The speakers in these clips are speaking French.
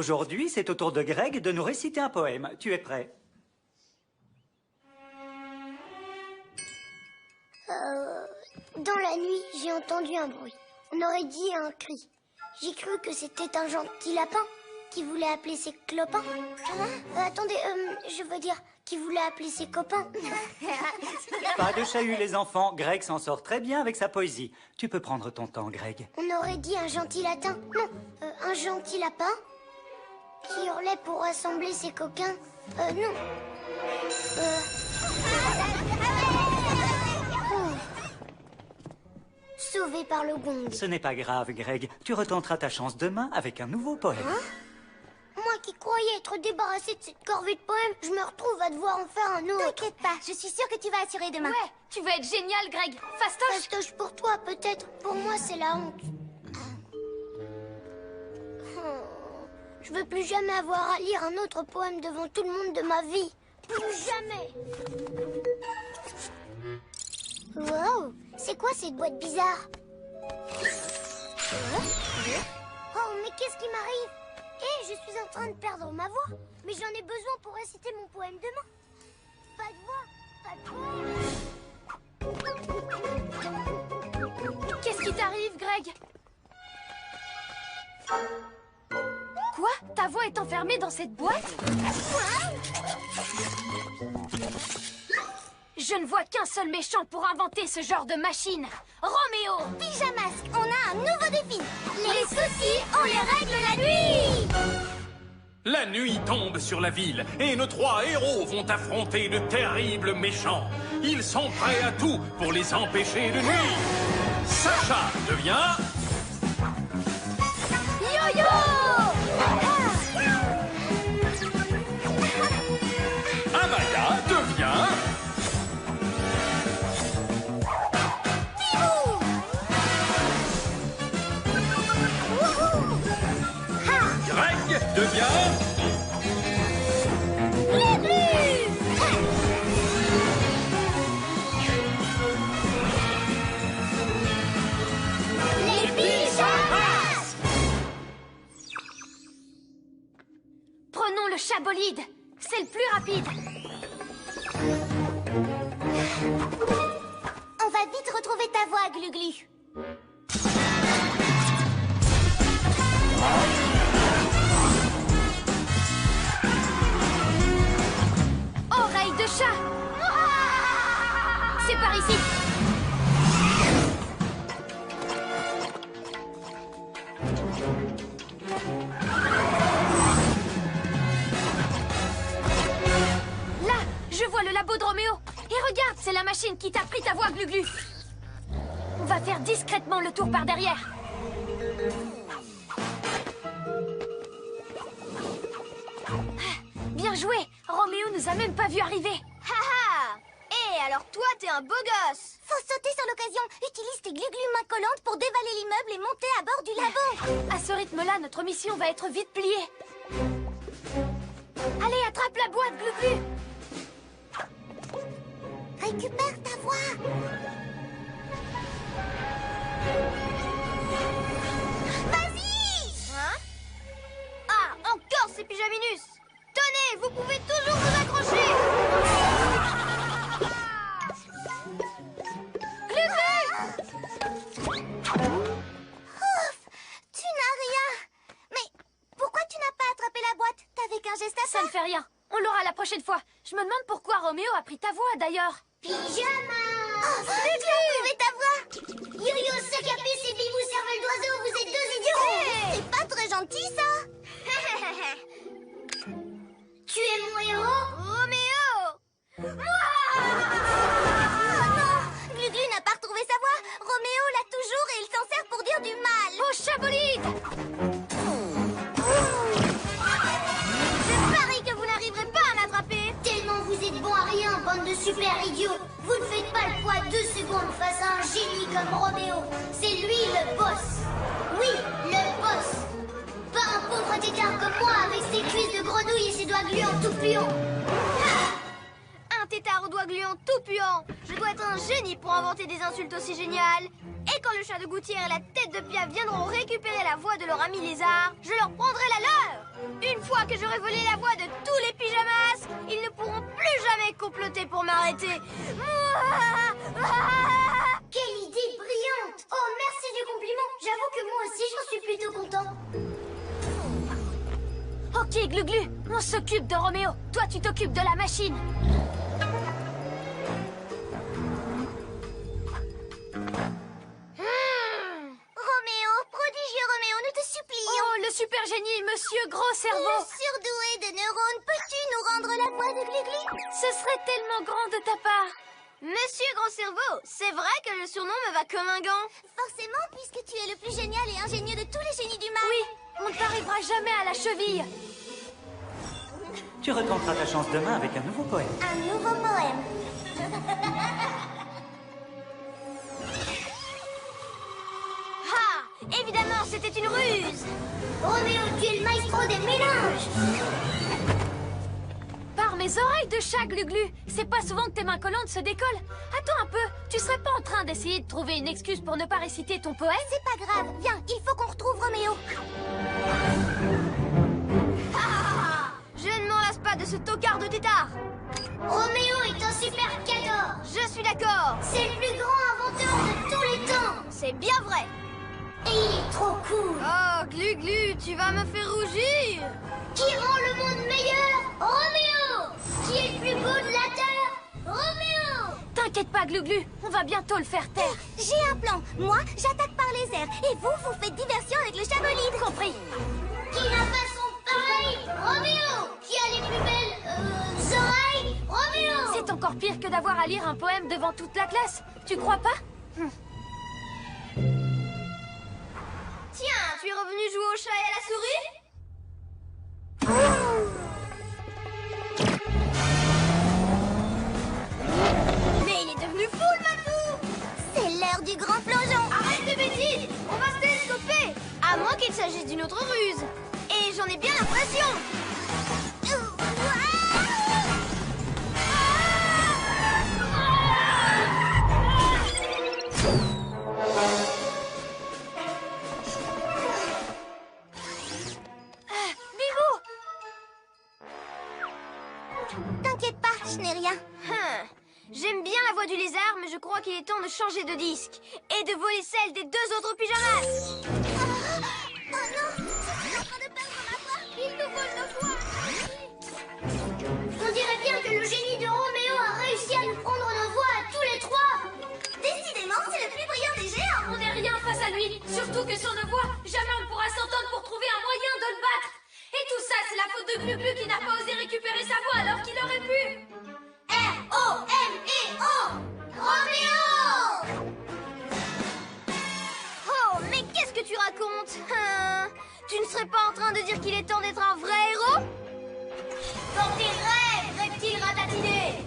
Aujourd'hui, c'est au tour de Greg de nous réciter un poème. Tu es prêt? Dans la nuit, j'ai entendu un bruit. On aurait dit un cri. J'ai cru que c'était un gentil lapin qui voulait appeler ses clopins. Attendez, je veux dire, qui voulait appeler ses copains. Pas de chahut, les enfants. Greg s'en sort très bien avec sa poésie. Tu peux prendre ton temps, Greg. On aurait dit un gentil latin. Non, un gentil lapin qui hurlait pour rassembler ses coquins. Non. Sauvé par le gong. Ce n'est pas grave, Greg. Tu retenteras ta chance demain avec un nouveau poème. Moi qui croyais être débarrassée de cette corvée de poèmes, je me retrouve à devoir en faire un autre. T'inquiète pas, je suis sûre que tu vas assurer demain. Ouais, tu vas être génial, Greg. Fastoche. Fastoche pour toi, peut-être. Pour moi, c'est la honte. Je veux plus jamais avoir à lire un autre poème devant tout le monde de ma vie. Plus jamais. Wow, c'est quoi cette boîte bizarre? Oh, mais qu'est-ce qui m'arrive? Je suis en train de perdre ma voix. Mais j'en ai besoin pour réciter mon poème demain. Pas de voix, pas de voix. Qu'est-ce qui t'arrive, Greg? Quoi? Ta voix est enfermée dans cette boîte? Je ne vois qu'un seul méchant pour inventer ce genre de machine. Roméo! Pyjamasque, on a un nouveau défi. Les soucis, on les règle la nuit. La nuit tombe sur la ville et nos trois héros vont affronter de terribles méchants. Ils sont prêts à tout pour les empêcher de nuire. Sacha devient... Yo-yo! Amaya devient... Greg devient... Les pyjamas! Prenons le chabolide. C'est le plus rapide. On va vite retrouver ta voix, Glu-Glu. Oreille de chat. C'est par ici. Là, je vois le labo de Roméo. Et regarde, c'est la machine qui t'a pris ta voix, Glu-Glu. On va faire discrètement le tour par derrière. Bien joué. Roméo nous a même pas vu arriver. Haha. Alors toi, t'es un beau gosse. Faut sauter sur l'occasion. Utilise tes glu-glu mains collantes pour dévaler l'immeuble et monter à bord du labo. À ce rythme-là, notre mission va être vite pliée. Allez, attrape la boîte, Glu-Glu. Récupère ta voix. Vas-y. Hein? Ah, encore ces pyjaminus. Tenez, vous pouvez toujours vous accrocher. Ouf, tu n'as rien. Mais pourquoi tu n'as pas attrapé la boîte? T'avais qu'un geste à Ça faire. ne fait rien. On l'aura la prochaine fois. Je me demande pourquoi Roméo a pris ta voix, d'ailleurs. Pyjamas! Oh, tu as trouvé ta voix. Yo-yo, sac à pied, et bibou, cervelle d'oiseau, vous êtes deux idiots! C'est pas très gentil, ça. Tu es mon héros? Roméo. Oh non, Glu-Glu n'a pas retrouvé sa voix. Roméo l'a toujours et il s'en sert pour dire du mal. Oh, chabolide! Je parie que vous n'arriverez pas à m'attraper. Tellement vous êtes bons à rien, bande de super idiots! Vous ne faites pas le poids 2 secondes face à un génie comme Roméo. C'est lui le boss. Oui, le boss. Pas un pauvre tétard comme moi avec ses cuisses de grenouille et ses doigts gluants tout puants. Un tétard aux doigts gluants tout puants. Je dois être un génie pour inventer des insultes aussi géniales. Et quand le chat de gouttière et la tête de Pia viendront récupérer la voix de leur ami lézard, je leur prendrai la leur. Une fois que j'aurai volé la voix de tous les pyjamas, ils ne pourront plus jamais comploter pour m'arrêter. Quelle idée brillante! Oh, merci du compliment. J'avoue que moi aussi, j'en suis plutôt content. Ok, Glu-Glu, on s'occupe de Roméo. Toi, tu t'occupes de la machine. Roméo, prodigieux Roméo, nous te supplions. Oh, le super génie, monsieur gros cerveau. Surdoué de neurones, peux-tu nous rendre la voix de Glu-Glu? Ce serait tellement grand de ta part. Monsieur Grand Cerveau, c'est vrai que le surnom me va comme un gant. Forcément, puisque tu es le plus génial et ingénieux de tous les génies du mal. Oui, on ne t'arrivera jamais à la cheville. Tu retenteras ta chance demain avec un nouveau poème. Un nouveau poème. Ah, évidemment, c'était une ruse. Roméo, tu es le maestro des mélanges. Par mes oreilles de chat, Glu-Glu. C'est pas souvent que tes mains collantes se décollent. Attends un peu, tu serais pas en train d'essayer de trouver une excuse pour ne pas réciter ton poème? C'est pas grave, viens, il faut qu'on retrouve Roméo. Ah, je ne m'en lasse pas de ce tocard de tétard. Roméo est un super cadeau. Je suis d'accord. C'est le plus grand inventeur de tous les temps. C'est bien vrai. Et il est trop cool. Oh, Glu-Glu, tu vas me faire rougir. Qui rend le monde meilleur? Roméo. Qui est le plus beau de la Terre? Roméo. T'inquiète pas, Glu-Glu, on va bientôt le faire taire. J'ai un plan. Moi, j'attaque par les airs. Et vous, vous faites diversion avec le chabolide. Compris. Qui n'a pas son pareil? Roméo. Qui a les plus belles oreilles? Roméo. C'est encore pire que d'avoir à lire un poème devant toute la classe. Tu crois pas? Tiens, tu es revenu jouer au chat et à la souris? Mais il est devenu fou, le matou! C'est l'heure du grand plongeon! Arrête de bêtises! On va se télescoper! À moins qu'il s'agisse d'une autre ruse! Et j'en ai bien l'impression! T'inquiète pas, je n'ai rien. J'aime bien la voix du lézard, mais je crois qu'il est temps de changer de disque et de voler celle des deux autres pyjamas. Oh non, je suis en train de perdre ma voix. Il nous vole nos voix. On dirait bien que le génie de Roméo a réussi à nous prendre nos voix à tous les trois. Décidément, c'est le plus brillant des géants. On n'est rien face à lui. Surtout que sans nos voix, jamais on ne pourra s'entendre pour trouver un moyen de le battre. Et tout ça, c'est la faute de Glu-Glu qui n'a pas osé récupérer sa voix alors qu'il aurait pu. R-O-M-E-O. Roméo. Oh, mais qu'est-ce que tu racontes? Tu ne serais pas en train de dire qu'il est temps d'être un vrai héros? Dans tes rêves, reptile ratatiné.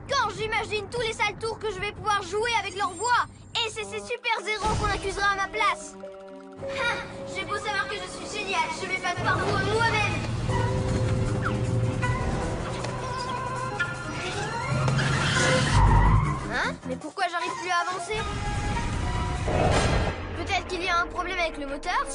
Quand j'imagine tous les sales tours que je vais pouvoir jouer avec leur voix, et c'est ces super zéros qu'on accusera à ma place. J'ai beau savoir que je suis génial, je vais passer par moi-même. Hein? Mais pourquoi j'arrive plus à avancer? Peut-être qu'il y a un problème avec le moteur?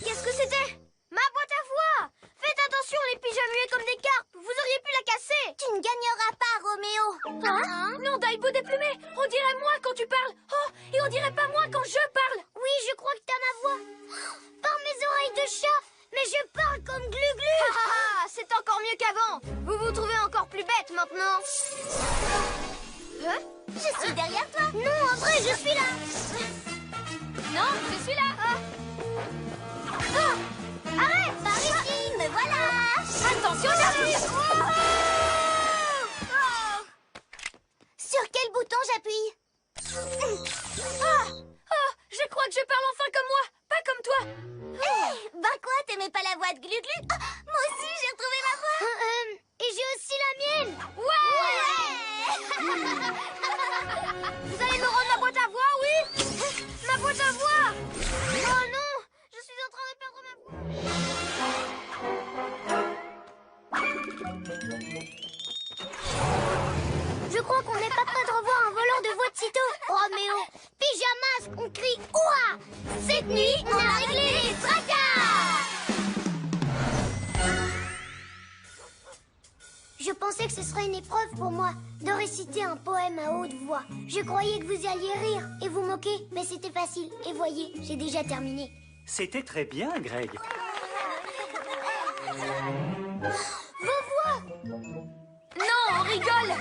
Qu'est-ce que c'était? Ma boîte à voix! Faites attention, les pyjamués comme des carpes! Vous auriez pu la casser! Tu ne gagneras pas, Roméo! Hein? Non, Daïbo déplumé. On dirait moi quand tu parles. Oh, et on dirait pas moi quand je parle. Oui, je crois que t'as ma voix. Par mes oreilles de chat. Mais je parle comme Glu-Glu. C'est encore mieux qu'avant! Vous vous trouvez encore plus bête maintenant! Hein? Je suis derrière toi! Non, en vrai, je suis là. Non, je suis là. Arrête! Par ici! Me voilà! Attention, j'arrive. Sur quel bouton j'appuie? Oh, je glu-glu. Moi aussi, j'ai retrouvé ma voix. Et j'ai aussi la mienne. Ouais. Vous allez me rendre ma boîte à voix, oui? Ma boîte à voix. Oh non, je suis en train de perdre ma voix. Je crois qu'on n'est pas prêt de revoir un volant de voix de sitôt. Roméo, pyjamas, on crie ouah. Cette nuit, on a réglé les tracas. Je pensais que ce serait une épreuve pour moi de réciter un poème à haute voix. Je croyais que vous alliez rire et vous moquer, mais c'était facile. Et voyez, j'ai déjà terminé. C'était très bien, Greg. Vos voix! Non, on rigole.